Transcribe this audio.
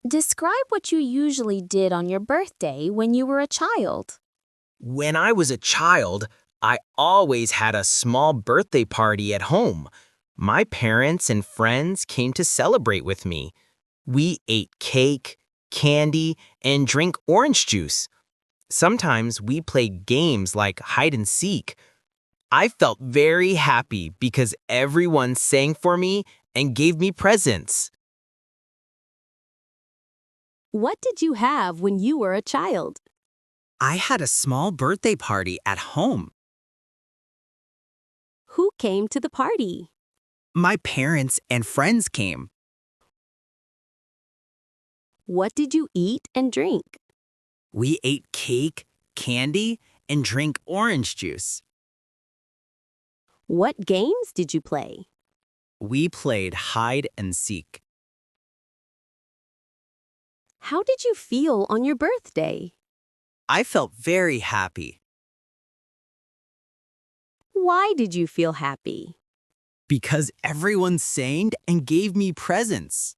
Describe what you usually did on your birthday when you were a child. When I was a child, I always had a small birthday party at home. My parents and friends came to celebrate with me. We ate cake, candy, and drank orange juice. Sometimes we played games like hide and seek. I felt very happy because everyone sang for me and gave me presents. What did you have when you were a child? I had a small birthday party at home. Who came to the party? My parents and friends came. What did you eat and drink? We ate cake, candy, and drank orange juice. What games did you play? We played hide and seek. How did you feel on your birthday? I felt very happy Why did you feel happy? because everyone sang and gave me presents.